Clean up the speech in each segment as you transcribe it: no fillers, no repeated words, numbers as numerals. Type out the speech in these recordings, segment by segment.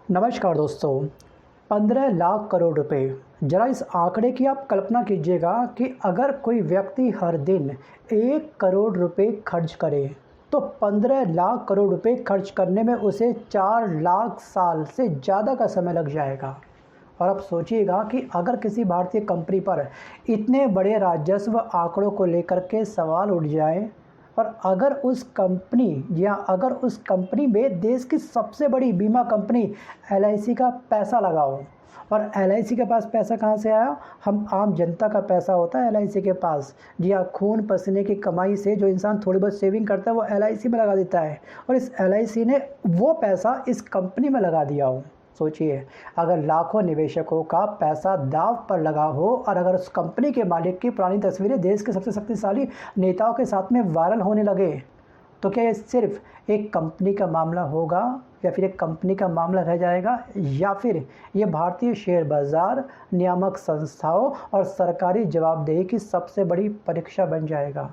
नमस्कार दोस्तों। 15 लाख करोड़ रुपए, ज़रा इस आंकड़े की आप कल्पना कीजिएगा कि अगर कोई व्यक्ति हर दिन 1 करोड़ रुपए खर्च करे तो 15 लाख करोड़ रुपए खर्च करने में उसे 4 लाख साल से ज़्यादा का समय लग जाएगा। और अब सोचिएगा कि अगर किसी भारतीय कंपनी पर इतने बड़े राजस्व आंकड़ों को लेकर के सवाल उठ जाए और अगर उस कंपनी में देश की सबसे बड़ी बीमा कंपनी LIC का पैसा लगाओ। और LIC के पास पैसा कहाँ से आया? हम आम जनता का पैसा होता है LIC के पास। जी हाँ, खून पसीने की कमाई से जो इंसान थोड़ी बहुत सेविंग करता है वो LIC में लगा देता है और इस LIC ने वो पैसा इस कंपनी में लगा दिया हो। सोचिए, अगर लाखों निवेशकों का पैसा दांव पर लगा हो और अगर उस कंपनी के मालिक की पुरानी तस्वीरें देश के सबसे शक्तिशाली नेताओं के साथ में वायरल होने लगे, तो क्या ये सिर्फ एक कंपनी का मामला होगा या फिर एक कंपनी का मामला रह जाएगा, या फिर ये भारतीय शेयर बाजार, नियामक संस्थाओं और सरकारी जवाबदेही की सबसे बड़ी परीक्षा बन जाएगा?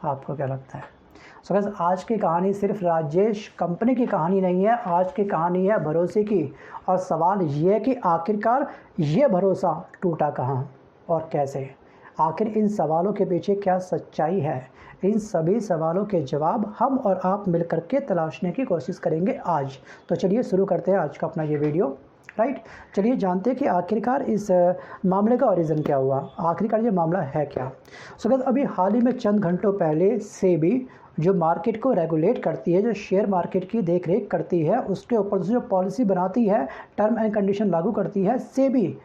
आपको क्या लगता है? सो गाइस, आज की कहानी सिर्फ राजेश कंपनी की कहानी नहीं है, आज की कहानी है भरोसे की। और सवाल ये है कि आखिरकार ये भरोसा टूटा कहाँ और कैसे? आखिर इन सवालों के पीछे क्या सच्चाई है? इन सभी सवालों के जवाब हम और आप मिलकर के तलाशने की कोशिश करेंगे आज। तो चलिए शुरू करते हैं आज का अपना ये वीडियो। राइट, चलिए जानते हैं कि आखिरकार इस मामले का ओरिजिन क्या हुआ, आखिरकार ये मामला है क्या। सो गाइस, अभी हाल ही में चंद घंटों पहले सेबी जो मार्केट को रेगुलेट करती है, जो शेयर मार्केट की देखरेख करती है, उसके ऊपर जो पॉलिसी बनाती है, टर्म एंड कंडीशन लागू करती है सेबी।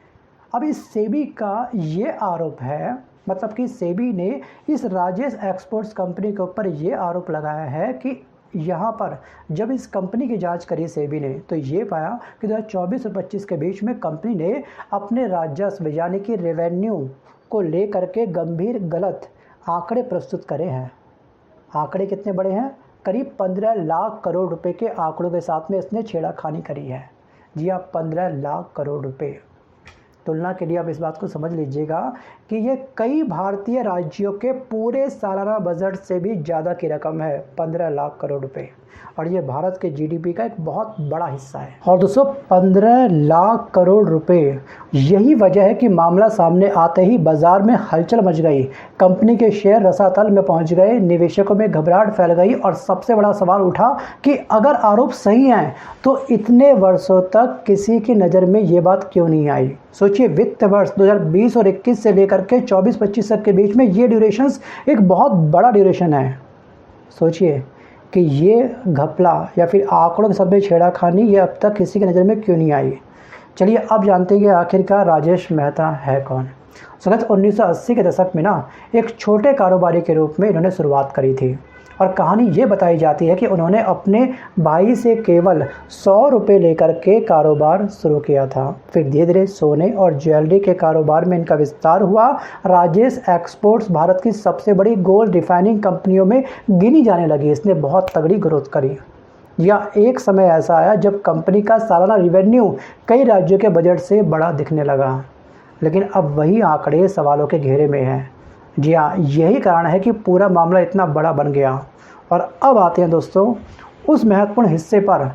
अब इस सेबी का ये आरोप है, मतलब कि सेबी ने इस राजेश एक्सपोर्ट्स कंपनी के ऊपर ये आरोप लगाया है कि यहाँ पर जब इस कंपनी की जांच करी सेबी ने तो ये पाया कि 2024 और 25 के बीच में कंपनी ने अपने राजस्व यानी कि रेवेन्यू को लेकर के गंभीर गलत आंकड़े प्रस्तुत करे हैं। आंकड़े कितने बड़े हैं? करीब 15 लाख करोड़ रुपए के आंकड़ों के साथ में इसने छेड़खानी करी है। जी हाँ, 15 लाख करोड़ रुपए। तुलना के लिए आप इस बात को समझ लीजिएगा कि ये कई भारतीय राज्यों के पूरे सालाना बजट से भी ज़्यादा की रकम है, 15 लाख करोड़ रुपए। और ये भारत के GDP का एक बहुत बड़ा हिस्सा है। और दोस्तों, 15 लाख करोड़ रुपए, यही वजह है कि मामला सामने आते ही बाजार में हलचल मच गई, कंपनी के शेयर रसातल में पहुंच गए, निवेशकों में घबराहट फैल गई और सबसे बड़ा सवाल उठा कि अगर आरोप सही हैं तो इतने वर्षों तक किसी की नज़र में ये बात क्यों नहीं आई। सोचिए, वित्त वर्ष 2020 और 21 से लेकर के 24-25 तक के बीच में ये ड्यूरेशंस एक बहुत बड़ा ड्यूरेशन है। सोचिए कि ये घपला या फिर आंकड़ों के साथ में छेड़खानी ये अब तक किसी की नज़र में क्यों नहीं आई। चलिए अब जानते हैं कि आखिरकार राजेश मेहता है कौन। सनत 1980 के दशक में एक छोटे कारोबारी के रूप में इन्होंने शुरुआत करी थी और कहानी ये बताई जाती है कि उन्होंने अपने भाई से केवल 100 रुपये लेकर के कारोबार शुरू किया था। फिर धीरे धीरे सोने और ज्वेलरी के कारोबार में इनका विस्तार हुआ। राजेश एक्सपोर्ट्स भारत की सबसे बड़ी गोल्ड रिफाइनिंग कंपनियों में गिनी जाने लगी। इसने बहुत तगड़ी ग्रोथ करी। या एक समय ऐसा आया जब कंपनी का सालाना रिवेन्यू कई राज्यों के बजट से बड़ा दिखने लगा, लेकिन अब वही आंकड़े सवालों के घेरे में हैं। जी हाँ, यही कारण है कि पूरा मामला इतना बड़ा बन गया। और अब आते हैं दोस्तों उस महत्वपूर्ण हिस्से पर,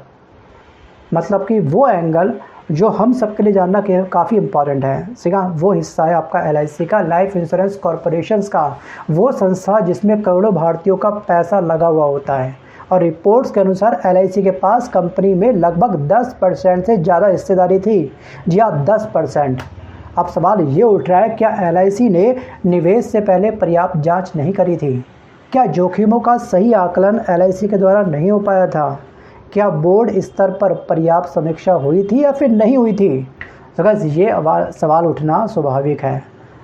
मतलब कि वो एंगल जो हम सबके लिए जानना काफ़ी इम्पॉर्टेंट है। सीधा वो हिस्सा है आपका LIC का, लाइफ इंश्योरेंस कॉरपोरेशंस का, वो संस्था जिसमें करोड़ों भारतीयों का पैसा लगा हुआ होता है। और रिपोर्ट्स के अनुसार LIC के पास कंपनी में लगभग 10% से ज़्यादा हिस्सेदारी थी। जी हाँ, 10%। अब सवाल ये उठ रहा है, क्या LIC ने निवेश से पहले पर्याप्त जांच नहीं करी थी? क्या जोखिमों का सही आकलन LIC के द्वारा नहीं हो पाया था? क्या बोर्ड स्तर पर पर्याप्त समीक्षा हुई थी या फिर नहीं हुई थी? तो गाइस, ये सवाल उठना स्वाभाविक है,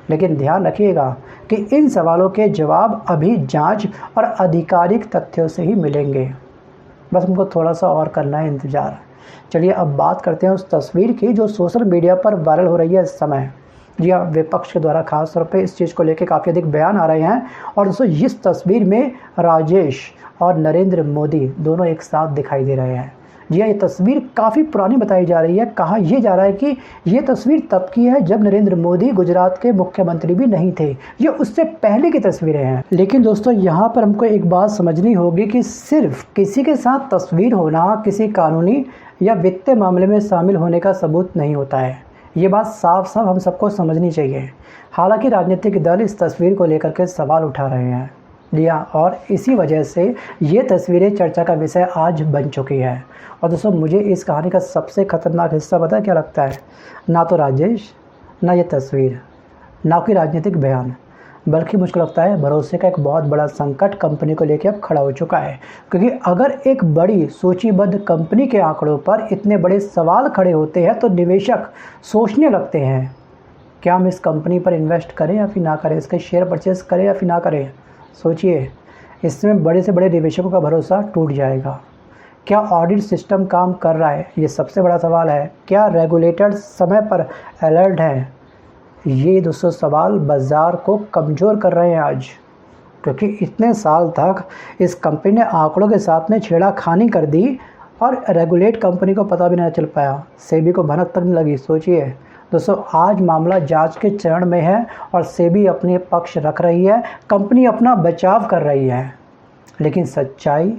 लेकिन ध्यान रखिएगा कि इन सवालों के जवाब अभी जांच और आधिकारिक तथ्यों से ही मिलेंगे। बस हमको थोड़ा सा और करना है इंतज़ार। चलिए अब बात करते हैं उस तस्वीर की जो सोशल मीडिया पर वायरल हो रही है इस समय। जी हाँ, विपक्ष के द्वारा खास तौर पे इस चीज़ को लेकर काफ़ी अधिक बयान आ रहे हैं। और दोस्तों, इस तस्वीर में राजेश और नरेंद्र मोदी दोनों एक साथ दिखाई दे रहे हैं। जी हाँ, ये तस्वीर काफ़ी पुरानी बताई जा रही है। कहा यह जा रहा है कि ये तस्वीर तब की है जब नरेंद्र मोदी गुजरात के मुख्यमंत्री भी नहीं थे। ये उससे पहले की तस्वीरें हैं। लेकिन दोस्तों, यहाँ पर हमको एक बात समझनी होगी कि सिर्फ किसी के साथ तस्वीर होना किसी कानूनी या वित्तीय मामले में शामिल होने का सबूत नहीं होता है। ये बात साफ साफ हम सबको समझनी चाहिए। हालांकि राजनीतिक दल इस तस्वीर को लेकर के सवाल उठा रहे हैं। जी हाँ, और इसी वजह से ये तस्वीरें चर्चा का विषय आज बन चुकी है। और दोस्तों, मुझे इस कहानी का सबसे ख़तरनाक हिस्सा पता है क्या लगता है? ना तो राजेश, ना ये तस्वीर, ना कोई राजनीतिक बयान, बल्कि मुझको लगता है भरोसे का एक बहुत बड़ा संकट कंपनी को लेकर अब खड़ा हो चुका है। क्योंकि अगर एक बड़ी सूचीबद्ध कंपनी के आंकड़ों पर इतने बड़े सवाल खड़े होते हैं तो निवेशक सोचने लगते हैं, क्या हम इस कंपनी पर इन्वेस्ट करें या फिर ना करें, इसके शेयर परचेस करें या फिर ना करें। सोचिए, इसमें बड़े से बड़े निवेशकों का भरोसा टूट जाएगा। क्या ऑडिट सिस्टम काम कर रहा है? ये सबसे बड़ा सवाल है। क्या रेगुलेटर्स समय पर अलर्ट हैं? ये दोस्तों सवाल बाज़ार को कमज़ोर कर रहे हैं आज। क्योंकि इतने साल तक इस कंपनी ने आंकड़ों के साथ में छेड़खानी कर दी और रेगुलेट कंपनी को पता भी नहीं चल पाया, सेबी को भनक तक नहीं लगी। सोचिए दोस्तों, आज मामला जांच के चरण में है और सेबी अपने पक्ष रख रही है, कंपनी अपना बचाव कर रही है। लेकिन सच्चाई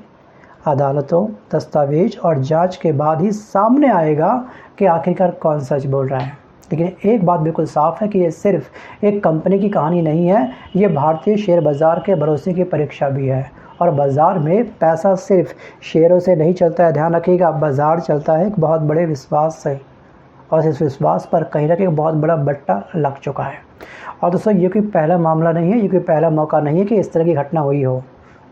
अदालतों, दस्तावेज और जांच के बाद ही सामने आएगा कि आखिरकार कौन सच बोल रहा है। लेकिन एक बात बिल्कुल साफ है कि ये सिर्फ एक कंपनी की कहानी नहीं है, ये भारतीय शेयर बाज़ार के भरोसे की परीक्षा भी है। और बाज़ार में पैसा सिर्फ शेयरों से नहीं चलता है, ध्यान रखिएगा। बाज़ार चलता है एक बहुत बड़े विश्वास से, और इस विश्वास पर कहीं ना कहीं बहुत बड़ा बट्टा लग चुका है। और दोस्तों, ये कोई पहला मामला नहीं है, ये कोई पहला मौका नहीं है कि इस तरह की घटना हुई हो।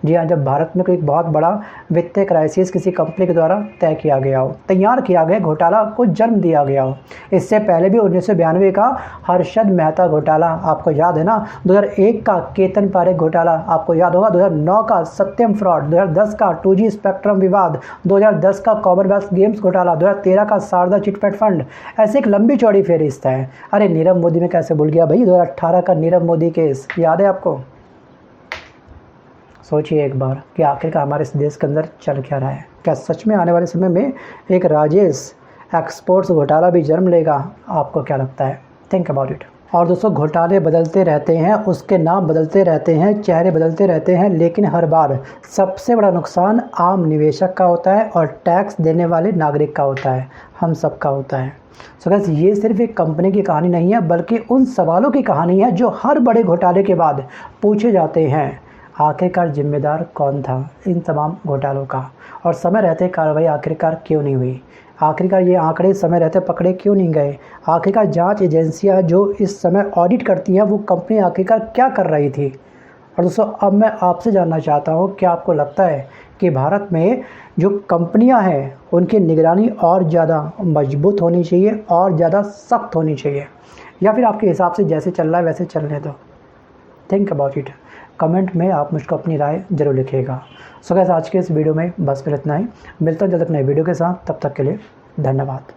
जी हाँ, जब भारत में कोई बहुत बड़ा वित्तीय क्राइसिस किसी कंपनी के द्वारा तय किया गया हो, तैयार किया गया घोटाला को जन्म दिया गया हो। इससे पहले भी 1992 का हर्षद मेहता घोटाला आपको याद है ना, 2001 का केतन पारेख घोटाला आपको याद होगा, 2009 का सत्यम फ्रॉड, 2010 का 2G स्पेक्ट्रम विवाद, 2010 का कॉमनवेल्थ गेम्स घोटाला, 2013 का शारदा चिटफंड फंड। ऐसे एक लंबी चौड़ी फहरिस्त है। अरे नीरव मोदी में कैसे भूल गया भाई, 2018 का नीरव मोदी केस याद है आपको? सोचिए एक बार कि आखिरकार हमारे इस देश के अंदर चल क्या रहा है। क्या सच में आने वाले समय में एक राजेश एक्सपोर्ट्स घोटाला भी जन्म लेगा? आपको क्या लगता है? Think about it. और दोस्तों, घोटाले बदलते रहते हैं, उसके नाम बदलते रहते हैं, चेहरे बदलते रहते हैं, लेकिन हर बार सबसे बड़ा नुकसान आम निवेशक का होता है और टैक्स देने वाले नागरिक का होता है, हम सब का होता है। सो गाइस, ये सिर्फ एक कंपनी की कहानी नहीं है, बल्कि उन सवालों की कहानी है जो हर बड़े घोटाले के बाद पूछे जाते हैं। आखिरकार जिम्मेदार कौन था इन तमाम घोटालों का? और समय रहते कार्रवाई आखिरकार क्यों नहीं हुई? आखिरकार ये आंकड़े समय रहते पकड़े क्यों नहीं गए? आखिरकार जांच एजेंसियां जो इस समय ऑडिट करती हैं, वो कंपनी आखिरकार क्या कर रही थी? और दोस्तों, अब मैं आपसे जानना चाहता हूँ, क्या आपको लगता है कि भारत में जो कंपनियाँ हैं उनकी निगरानी और ज़्यादा मजबूत होनी चाहिए और ज़्यादा सख्त होनी चाहिए, या फिर आपके हिसाब से जैसे चल रहा है वैसे चलने दो? Think about it. कमेंट में आप मुझको अपनी राय ज़रूर लिखिएगा। सो गाइस, आज के इस वीडियो में बस फिर इतना ही। मिलता हूं जल्द तक नए वीडियो के साथ, तब तक के लिए धन्यवाद।